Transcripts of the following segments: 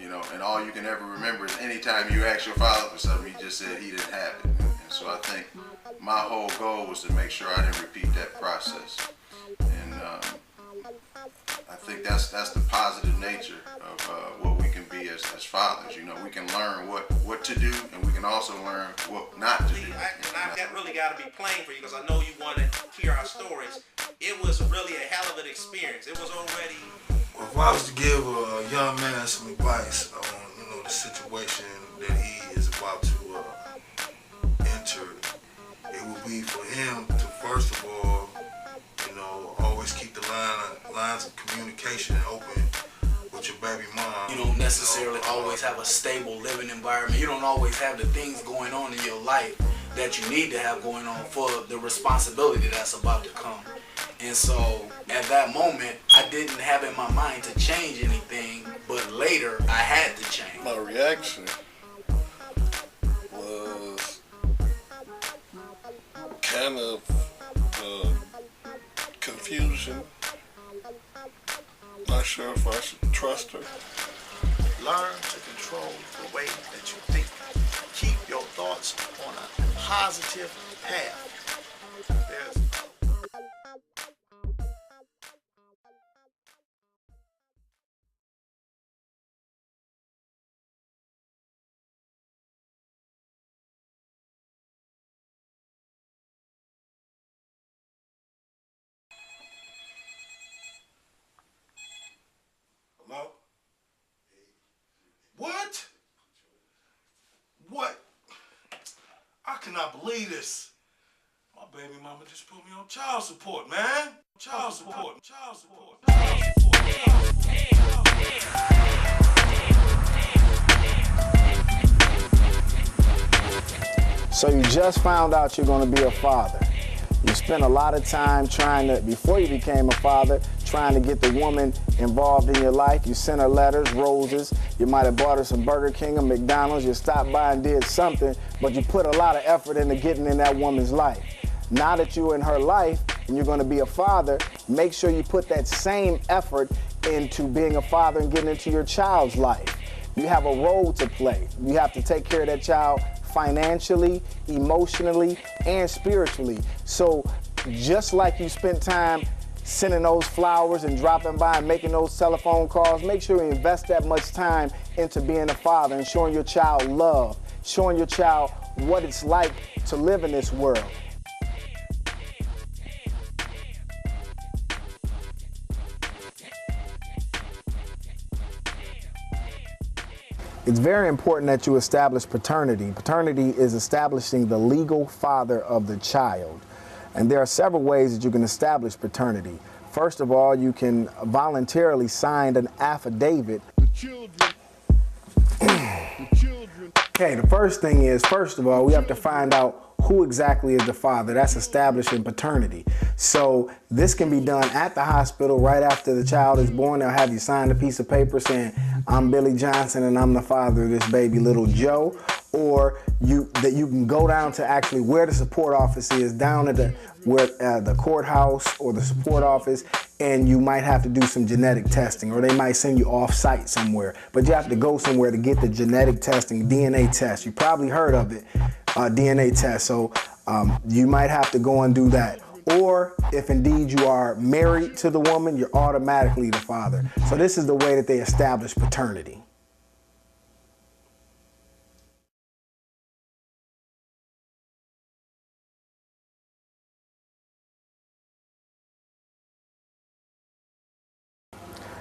you know, and all you can ever remember is anytime you ask your father for something, he just said he didn't have it. And so I think my whole goal was to make sure I didn't repeat that process. And I think that's the positive nature of what we can be as fathers. You know, we can learn what to do, and we can also learn what not to do. That really got to be plain for you, because I know you want to hear our stories. It was really a hell of an experience. It was already... Well, if I was to give a young man some advice on, you know, the situation that he is about to enter, it would be for him to, first of all, you know, always keep the lines of communication open with your baby mom. You don't necessarily always have a stable living environment. You don't always have the things going on in your life that you need to have going on for the responsibility that's about to come. And so at that moment, I didn't have in my mind to change anything, but later I had to change. My reaction was kind of confusion. Not sure if I should trust her. Learn to control the way that you think. Keep your thoughts on a positive path. Hello? What? What? I cannot believe this. My baby mama just put me on child support, man. Child support. Child support. So you just found out you're going to be a father. You spent a lot of time trying to, before you became a father, trying to get the woman involved in your life. You sent her letters, roses. You might have bought her some Burger King or McDonald's. You stopped by and did something, but you put a lot of effort into getting in that woman's life. Now that you're in her life and you're going to be a father, make sure you put that same effort into being a father and getting into your child's life. You have a role to play. You have to take care of that child financially, emotionally, and spiritually. So just like you spent time sending those flowers and dropping by and making those telephone calls, make sure you invest that much time into being a father and showing your child love, showing your child what it's like to live in this world. It's very important that you establish paternity. Paternity is establishing the legal father of the child. And there are several ways that you can establish paternity. First of all, you can voluntarily sign an affidavit. Okay, the first thing is, first of all, we have to find out who exactly is the father. That's establishing paternity. So this can be done at the hospital right after the child is born. They'll have you sign a piece of paper saying, I'm Billy Johnson and I'm the father of this baby, little Joe. Or you can go down to actually where the support office is, down at the courthouse or the support office, and you might have to do some genetic testing, or they might send you off-site somewhere. But you have to go somewhere to get the genetic testing, DNA test. You probably heard of it, DNA test. So you might have to go and do that. Or if indeed you are married to the woman, you're automatically the father. So this is the way that they establish paternity.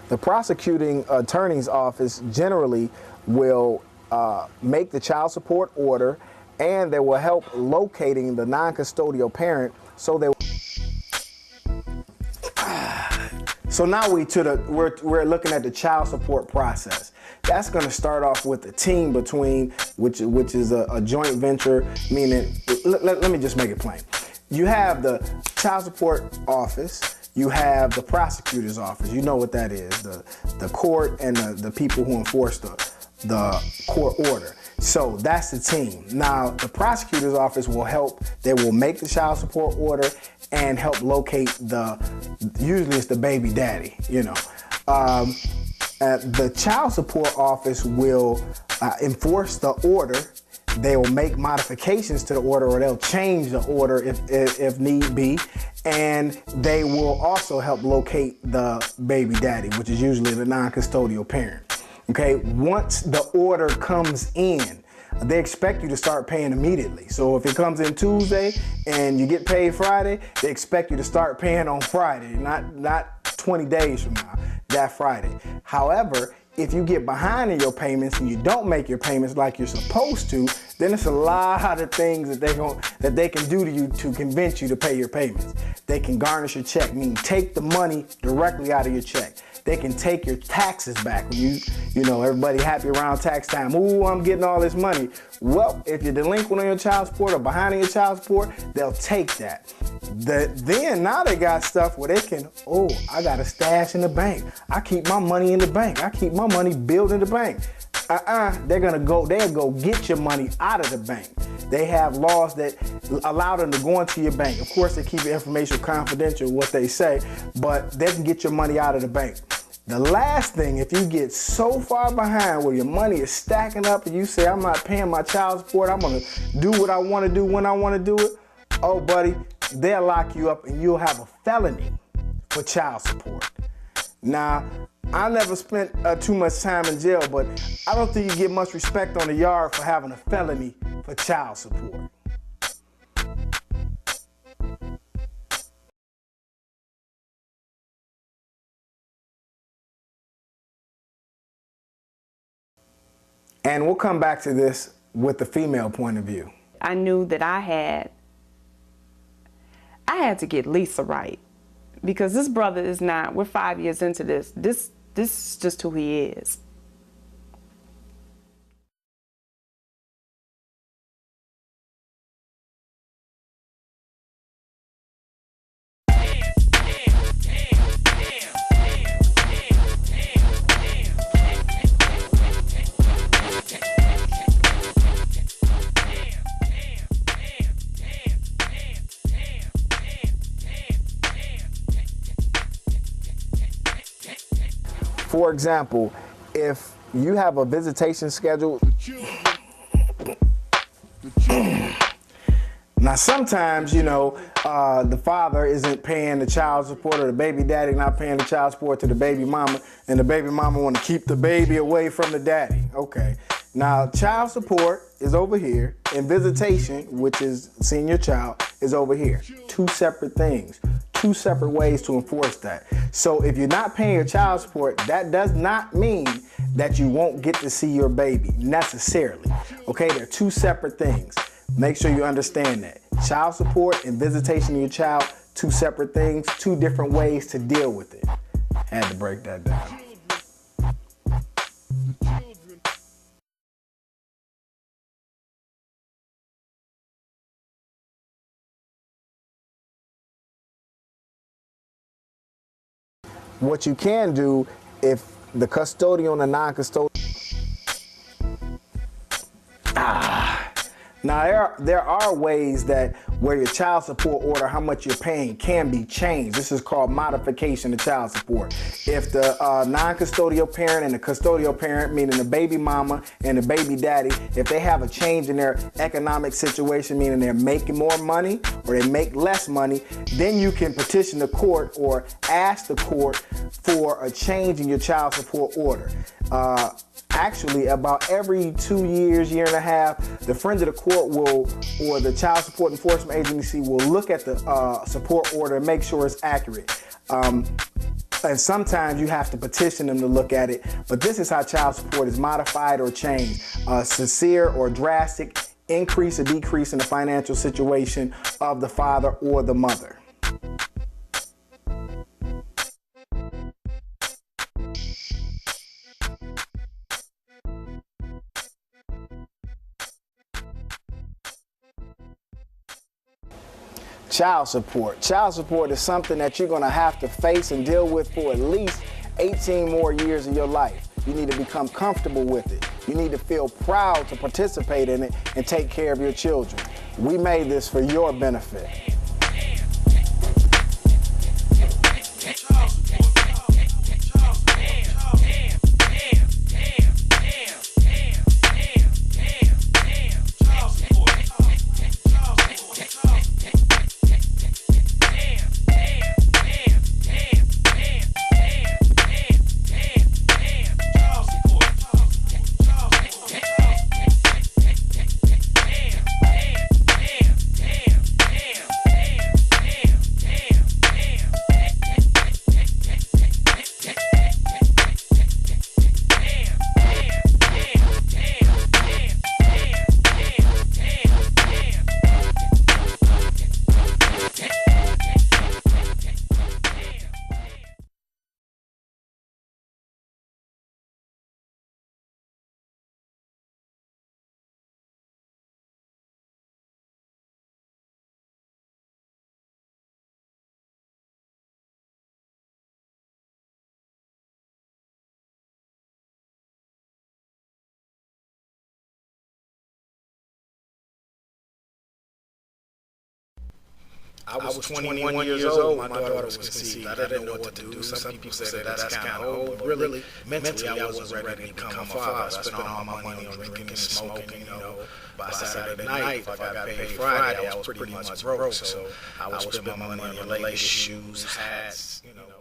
The prosecuting attorney's office generally will make the child support order, and they will help locating the non-custodial parent. So now we're looking at the child support process. That's going to start off with a team between which is a joint venture. Meaning, let me just make it plain. You have the child support office. You have the prosecutor's office. You know what that is, the court and the people who enforce the court order. So that's the team. Now, the prosecutor's office will help. They will make the child support order and help locate usually it's the baby daddy, you know. The child support office will enforce the order. They will make modifications to the order, or they'll change the order if need be. And they will also help locate the baby daddy, which is usually the non-custodial parent. Okay, once the order comes in, they expect you to start paying immediately. So if it comes in Tuesday and you get paid Friday, they expect you to start paying on Friday, not 20 days from now, that Friday. However, if you get behind in your payments and you don't make your payments like you're supposed to, then it's a lot of things that they can do to you to convince you to pay your payments. They can garnish your check, meaning take the money directly out of your check. They can take your taxes back. When you know, everybody happy around tax time. Ooh, I'm getting all this money. Well, if you're delinquent on your child support or behind on your child support, they'll take that. Then now they got stuff where they can, oh, I got a stash in the bank. I keep my money in the bank. I keep my money billed in the bank. They'll go get your money out of the bank. They have laws that allow them to go into your bank. Of course, they keep your information confidential, what they say, but they can get your money out of the bank. The last thing, if you get so far behind where your money is stacking up and you say, I'm not paying my child support, I'm gonna do what I wanna do when I wanna do it, oh buddy, they'll lock you up and you'll have a felony for child support. Now, I never spent too much time in jail, but I don't think you get much respect on the yard for having a felony for child support. And we'll come back to this with the female point of view. I knew that I had to get Lisa right, because this brother is not, we're 5 years into this. This is just who he is. For example, if you have a visitation schedule, now sometimes, you know, the father isn't paying the child support, or the baby daddy not paying the child support to the baby mama, and the baby mama want to keep the baby away from the daddy. Okay, now child support is over here, and visitation, which is seeing your child, is over here. Two separate things. Two separate ways to enforce that. So if you're not paying your child support, that does not mean that you won't get to see your baby necessarily. Okay, they're two separate things. Make sure you understand that. Child support and visitation of your child, two separate things, two different ways to deal with it. Had to break that down. What you can do, if the custodial and the non-custodial, now there are ways that where your child support order, how much you're paying, can be changed. This is called modification of child support. If the non-custodial parent and the custodial parent, meaning the baby mama and the baby daddy, if they have a change in their economic situation, meaning they're making more money or they make less money, then you can petition the court or ask the court for a change in your child support order. Actually, about every 2 years, year and a half, the friends of the court will, or the child support enforcement agency will look at the support order and make sure it's accurate. And sometimes you have to petition them to look at it, but this is how child support is modified or changed. Sincere or drastic increase or decrease in the financial situation of the father or the mother. Child support. Child support is something that you're going to have to face and deal with for at least 18 more years of your life. You need to become comfortable with it. You need to feel proud to participate in it and take care of your children. We made this for your benefit. I was 21 years old when my daughter was conceived. I didn't know what to do. Some people say that that's kind of old, but really, mentally, I wasn't ready to become a father. I spent all my money on drinking and smoking, you know. By Saturday night, if I got paid Friday, I was pretty much broke. So I would spend my money on the latest shoes, hats, you know, whatever.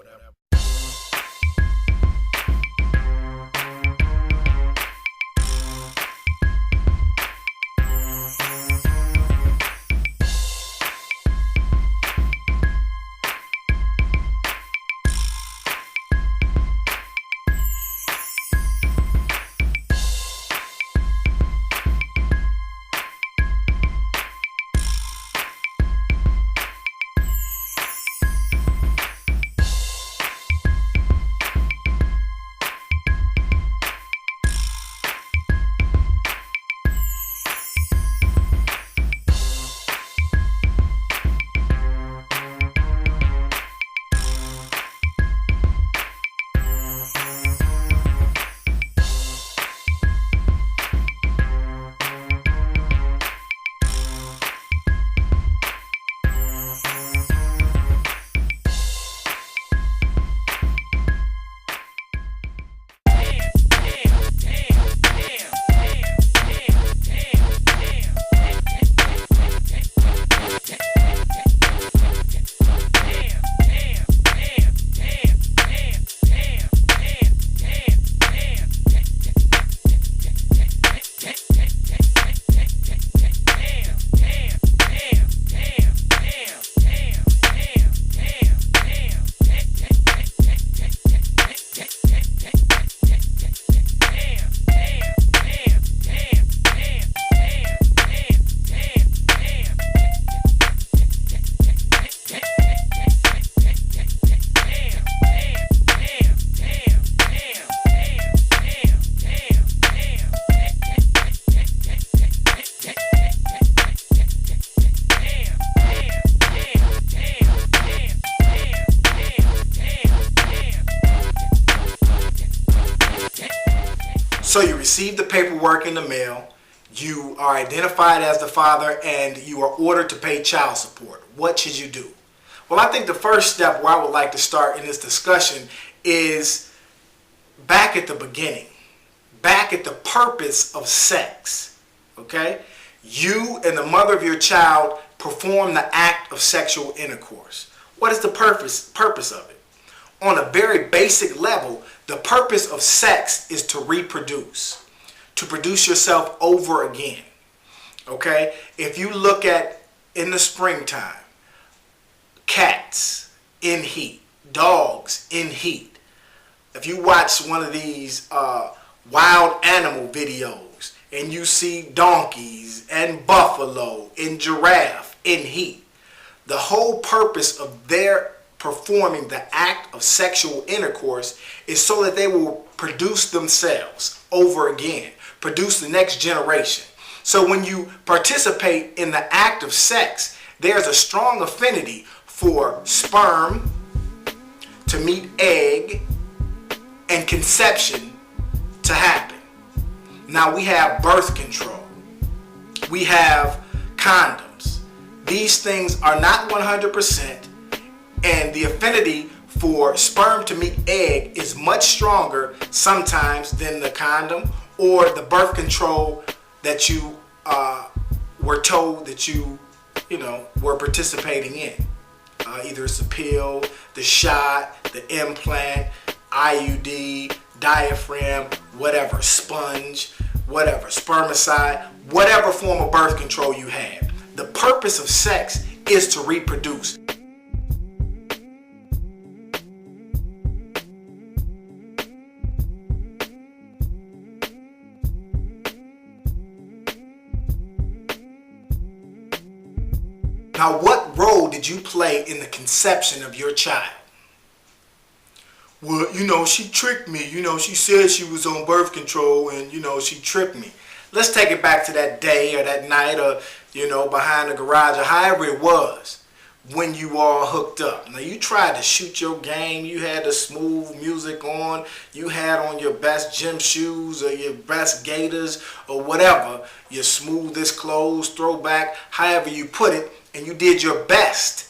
So you receive the paperwork in the mail, you are identified as the father, and you are ordered to pay child support. What should you do? Well, I think the first step where I would like to start in this discussion is back at the beginning, back at the purpose of sex, okay? You and the mother of your child perform the act of sexual intercourse. What is the purpose of it? On a very basic level, the purpose of sex is to reproduce, to produce yourself over again, okay? If you look at, in the springtime, cats in heat, dogs in heat. If you watch one of these wild animal videos and you see donkeys and buffalo and giraffe in heat, the whole purpose of their performing the act of sexual intercourse is so that they will produce themselves over again, produce the next generation. So when you participate in the act of sex, there's a strong affinity for sperm to meet egg and conception to happen. Now we have birth control. We have condoms. These things are not 100%, and the affinity for sperm to meet egg is much stronger sometimes than the condom or the birth control that you were told that you were participating in. Either it's a pill, the shot, the implant, IUD, diaphragm, whatever, sponge, whatever, spermicide, whatever form of birth control you have. The purpose of sex is to reproduce. Now, what role did you play in the conception of your child? Well, she tricked me. She said she was on birth control and, she tricked me. Let's take it back to that day or that night or, behind the garage or however it was when you all hooked up. Now, you tried to shoot your game. You had the smooth music on. You had on your best gym shoes or your best gaiters or whatever, your smoothest clothes, throwback, however you put it. And you did your best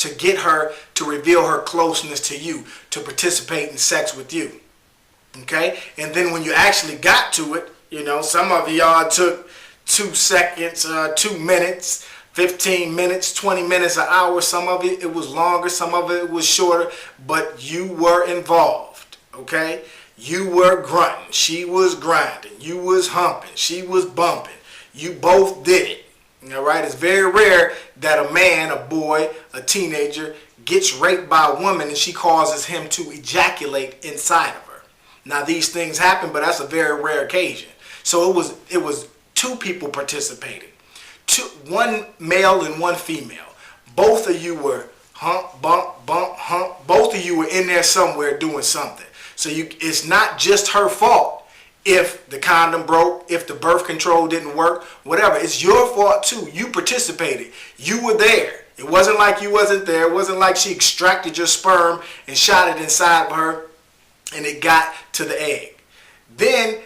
to get her to reveal her closeness to you, to participate in sex with you. Okay? And then when you actually got to it, you know, some of y'all took 2 seconds, 2 minutes, 15 minutes, 20 minutes, an hour. Some of it was longer, some of it was shorter, but you were involved. Okay? You were grunting, she was grinding, you was humping, she was bumping. You both did it. All right? It's very rare that a man, a boy, a teenager gets raped by a woman and she causes him to ejaculate inside of her. Now these things happen, but that's a very rare occasion. So it was 2 people participating. 1 male and 1 female. Both of you were hump, bump, bump, hump. Both of you were in there somewhere doing something. So it's not just her fault if the condom broke, if the birth control didn't work, whatever. It's your fault too. You participated. You were there. It wasn't like you wasn't there. It wasn't like she extracted your sperm and shot it inside of her and it got to the egg. Then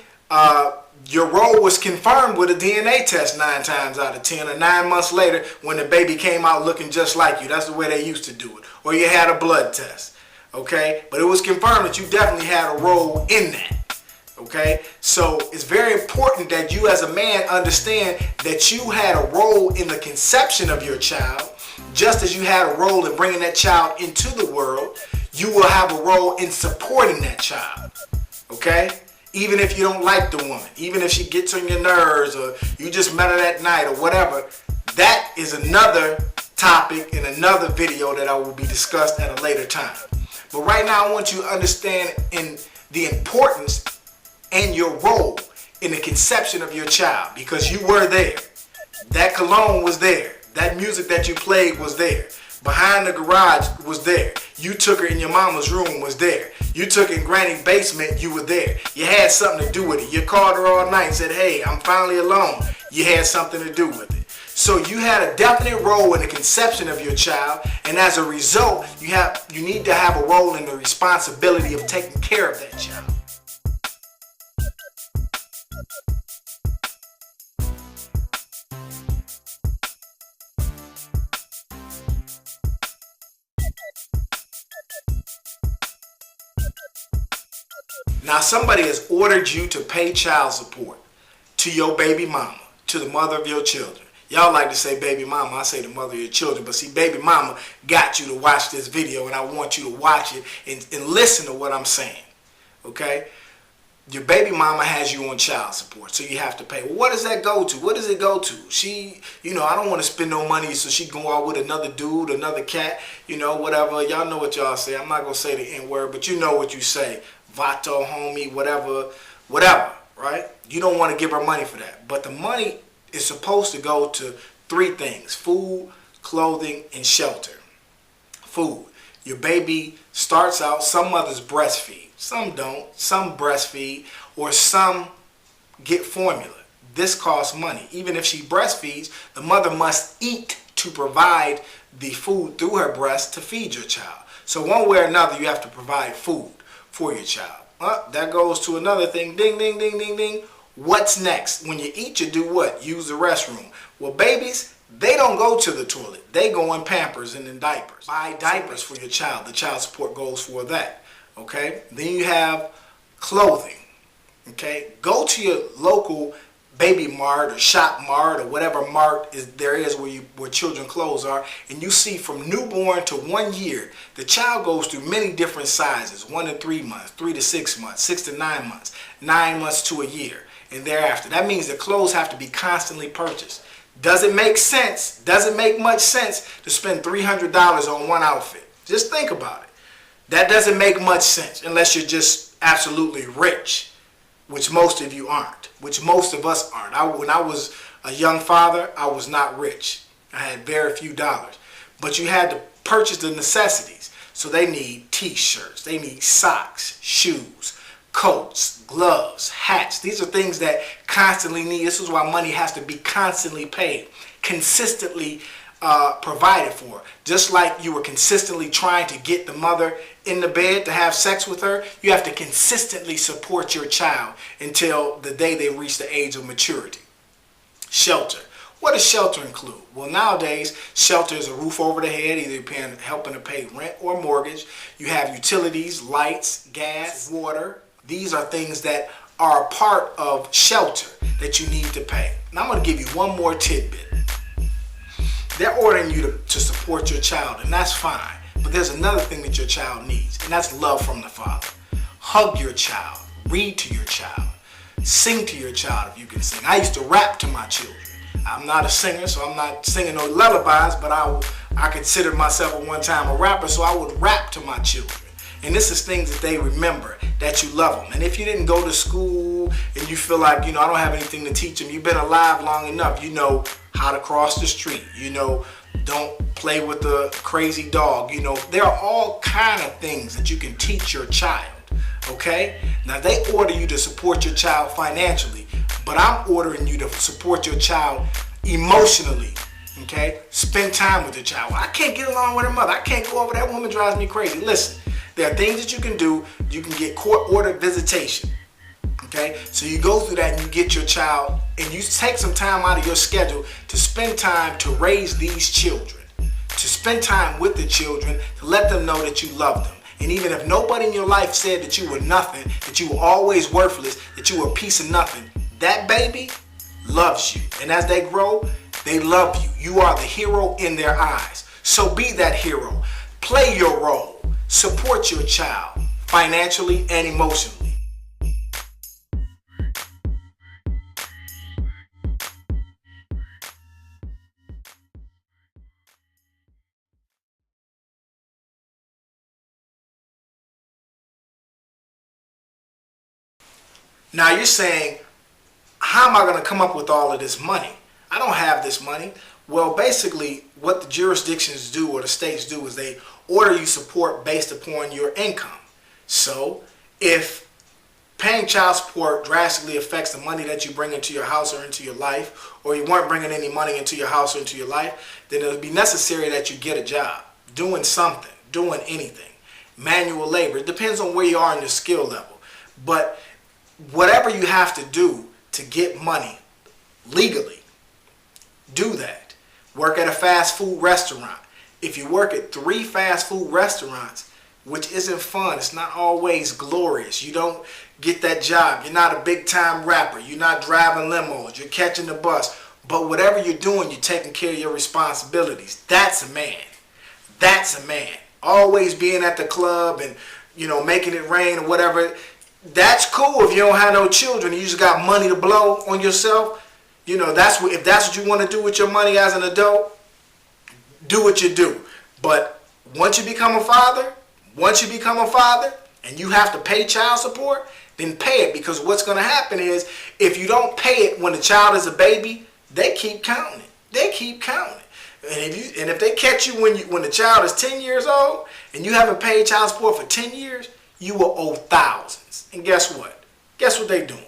your role was confirmed with a DNA test 9 times out of 10, or 9 months later when the baby came out looking just like you. That's the way they used to do it. Or you had a blood test. Okay? But it was confirmed that you definitely had a role in that. Okay? So it's very important that you as a man understand that you had a role in the conception of your child, just as you had a role in bringing that child into the world. You will have a role in supporting that child. Okay? Even if you don't like the woman, even if she gets on your nerves, or you just met her that night or whatever, that is another topic in another video that I will be discussed at a later time. But right now I want you to understand in the importance and your role in the conception of your child, because you were there. That cologne was there. That music that you played was there. Behind the garage was there. You took her in your mama's room was there. You took her in granny's basement, you were there. You had something to do with it. You called her all night and said, hey, I'm finally alone. You had something to do with it. So you had a definite role in the conception of your child, and as a result, you need to have a role in the responsibility of taking care of that child. Now somebody has ordered you to pay child support to your baby mama, to the mother of your children. Y'all like to say baby mama, I say the mother of your children, but see, baby mama got you to watch this video, and I want you to watch it and listen to what I'm saying, okay? Your baby mama has you on child support, so you have to pay. Well, what does that go to? What does it go to? She, I don't want to spend no money, so she go out with another dude, another cat, whatever. Y'all know what y'all say. I'm not going to say the N-word, but you know what you say. Vato, homie, whatever, right? You don't want to give her money for that. But the money is supposed to go to 3 things: food, clothing, and shelter. Food. Your baby starts out, some mothers breastfeed, some don't, some breastfeed, or some get formula. This costs money. Even if she breastfeeds, the mother must eat to provide the food through her breast to feed your child. So one way or another, you have to provide food for your child. That goes to another thing. Ding, ding, ding, ding, ding. What's next? When you eat, you do what? Use the restroom. Well, babies, they don't go to the toilet. They go in Pampers and in diapers. Buy diapers for your child. The child support goes for that. Okay? Then you have clothing. Okay? Go to your local baby mart or shop mart or whatever mart there is where children clothes are, and you see from newborn to 1 year, the child goes through many different sizes: 1 to 3 months, 3 to 6 months, 6 to 9 months, 9 months to a year, and thereafter. That means the clothes have to be constantly purchased. Does it make sense? Does it make much sense to spend $300 on one outfit? Just think about it. That doesn't make much sense unless you're just absolutely rich, which most of you aren't, which most of us aren't. When I was a young father, I was not rich. I had very few dollars. But you had to purchase the necessities. So they need t-shirts, they need socks, shoes, coats, gloves, hats. These are things that constantly need. This is why money has to be constantly paid, consistently provided for. Just like you were consistently trying to get the mother in the bed to have sex with her, you have to consistently support your child until the day they reach the age of maturity. Shelter. What does shelter include? Well, nowadays, shelter is a roof over the head, either helping to pay rent or mortgage. You have utilities, lights, gas, water. These are things that are a part of shelter that you need to pay. Now, I'm going to give you one more tidbit. They're ordering you to support your child, and that's fine. But there's another thing that your child needs, and that's love from the father. Hug your child. Read to your child. Sing to your child if you can sing. I used to rap to my children. I'm not a singer, so I'm not singing no lullabies, but I considered myself at one time a rapper, so I would rap to my children. And this is things that they remember, that you love them. And if you didn't go to school and you feel like, I don't have anything to teach them, you've been alive long enough, you know how to cross the street, don't play with the crazy dog. There are all kind of things that you can teach your child, okay? Now, they order you to support your child financially, but I'm ordering you to support your child emotionally, okay? Spend time with your child. I can't get along with her mother. I can't go over. That woman drives me crazy. Listen, there are things that you can do. You can get court-ordered visitation, okay? So you go through that and you get your child, and you take some time out of your schedule to spend time to raise these children, to spend time with the children, to let them know that you love them. And even if nobody in your life said that you were nothing, that you were always worthless, that you were a piece of nothing, that baby loves you. And as they grow, they love you. You are the hero in their eyes. So be that hero. Play your role. Support your child financially and emotionally. Now you're saying, how am I going to come up with all of this money? I don't have this money. Well, basically, what the jurisdictions do or the states do is they order you support based upon your income. So if paying child support drastically affects the money that you bring into your house or into your life, or you weren't bringing any money into your house or into your life, then it'll be necessary that you get a job, doing something, doing anything. Manual labor. It depends on where you are in your skill level. But whatever you have to do to get money legally, do that. Work at a fast food restaurant. If you work at 3 fast food restaurants, which isn't fun, it's not always glorious. You don't get that job. You're not a big time rapper. You're not driving limos. You're catching the bus. But whatever you're doing, you're taking care of your responsibilities. That's a man. That's a man. Always being at the club and, making it rain or whatever. That's cool if you don't have no children and you just got money to blow on yourself. If that's what you want to do with your money as an adult, do what you do. But once you become a father and you have to pay child support, then pay it, because what's going to happen is if you don't pay it when the child is a baby, they keep counting it. They keep counting it. And if they catch you when the child is 10 years old and you haven't paid child support for 10 years, you will owe thousands. And guess what? Guess what they're doing?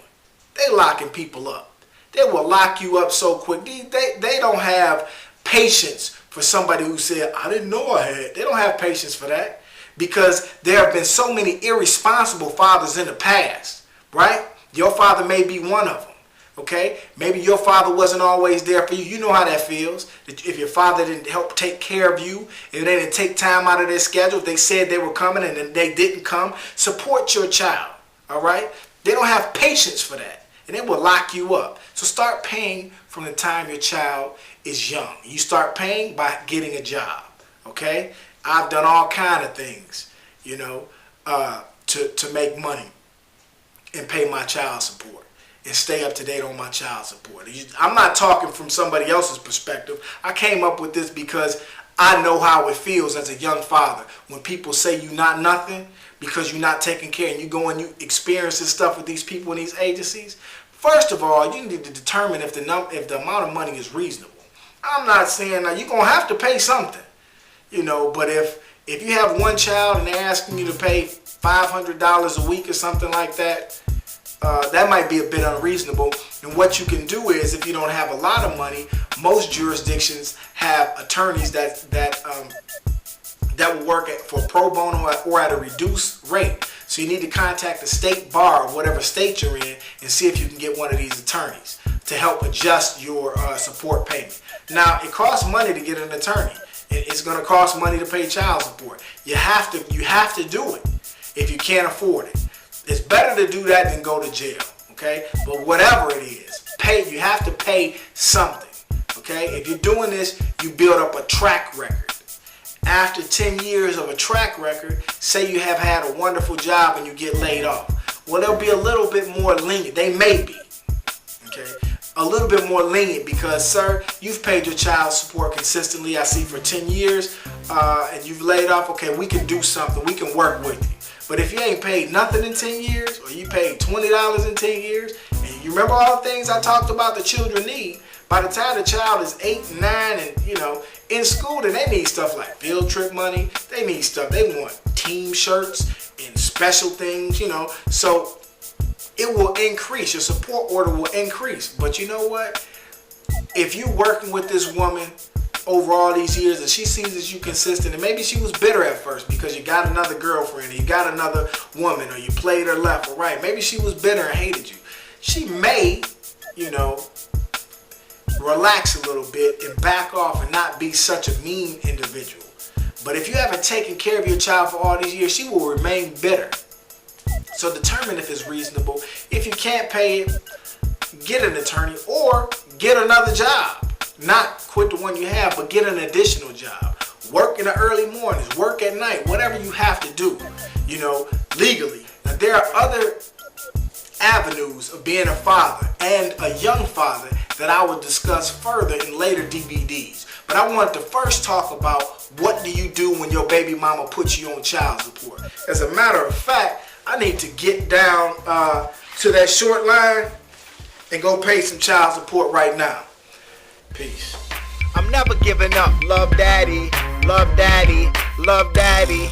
They're locking people up. They will lock you up so quick. They don't have patience for somebody who said, I didn't know I had. They don't have patience for that, because there have been so many irresponsible fathers in the past, right? Your father may be one of them, okay? Maybe your father wasn't always there for you. You know how that feels. If your father didn't help take care of you, if they didn't take time out of their schedule, if they said they were coming and then they didn't come, support your child, all right? They don't have patience for that, and they will lock you up. So start paying from the time your child is young. You start paying by getting a job, okay? I've done all kind of things, to make money and pay my child support and stay up to date on my child support. I'm not talking from somebody else's perspective. I came up with this because I know how it feels as a young father when people say you're not nothing because you're not taking care, and you go and you experience this stuff with these people in these agencies. First of all, you need to determine if the amount of money is reasonable. I'm not saying that you're going to have to pay something, but if you have one child and they're asking you to pay $500 a week or something like that, that might be a bit unreasonable. And what you can do is, if you don't have a lot of money, most jurisdictions have attorneys that will work for pro bono or at a reduced rate. So you need to contact the state bar of whatever state you're in and see if you can get one of these attorneys to help adjust your support payment. Now, it costs money to get an attorney. It's going to cost money to pay child support. You have to do it if you can't afford it. It's better to do that than go to jail, okay? But whatever it is, you have to pay something, okay? If you're doing this, you build up a track record. After 10 years of a track record, say you have had a wonderful job and you get laid off. Well, they'll be a little bit more lenient. They may be, okay? A little bit more lenient because, sir, you've paid your child support consistently, I see, for 10 years, and you've laid off. Okay, we can do something. We can work with you. But if you ain't paid nothing in 10 years, or you paid $20 in 10 years, and you remember all the things I talked about the children need, by the time the child is 8, 9, and, you know, in school, then they need stuff like field trip money. They need stuff. They want team shirts and special things, you know. So it will increase. Your support order will increase. But you know what? If you're working with this woman over all these years and she sees that you consistent, and maybe she was bitter at first because you got another girlfriend, or you got another woman, or you played her left or right. Maybe she was bitter and hated you. She may, you know, relax a little bit and back off and not be such a mean individual. But if you haven't taken care of your child for all these years, she will remain bitter. So determine if it's reasonable. If you can't pay it, get an attorney or get another job. Not quit the one you have, but get an additional job. Work in the early mornings, work at night, whatever you have to do, you know, legally. Now, there are other avenues of being a father and a young father that I will discuss further in later DVDs. But I wanted to first talk about what do you do when your baby mama puts you on child support. As a matter of fact, I need to get down to that short line and go pay some child support right now. Peace. I'm never giving up. Love daddy, love daddy, love daddy.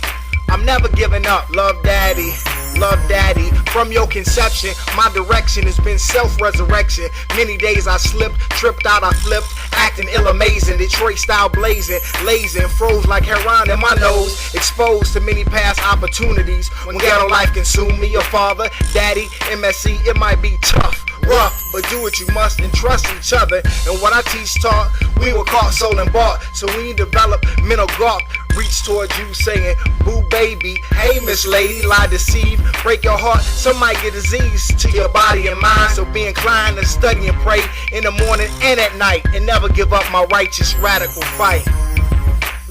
I'm never giving up. Love daddy, love daddy. From your conception, my direction has been self-resurrection. Many days I slipped, tripped out, I flipped, acting ill amazing. Detroit style blazing, lazing, froze like heroin in my nose. Exposed to many past opportunities. When ghetto life consumed me, your father, daddy, MSC, it might be tough. Rough, but do what you must and trust each other. And what I teach taught, we were caught, sold and bought. So when you develop mental gawk, reach towards you saying, boo baby, hey miss lady, lie, deceive, break your heart. Some might get disease to your body and mind. So be inclined to study and pray in the morning and at night, and never give up my righteous radical fight.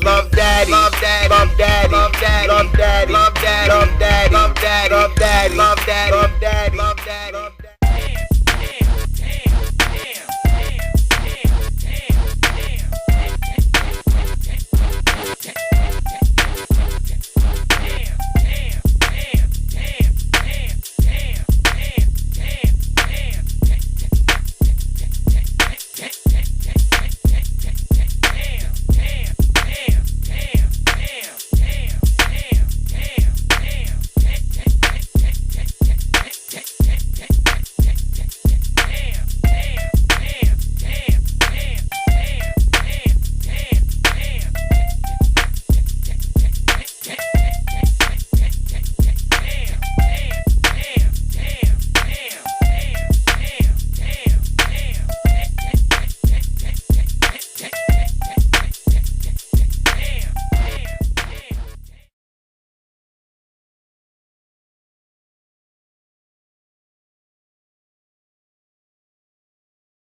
Love daddy, love daddy, love daddy, love daddy, love daddy, love daddy, love daddy, love daddy, love daddy, love daddy, love daddy.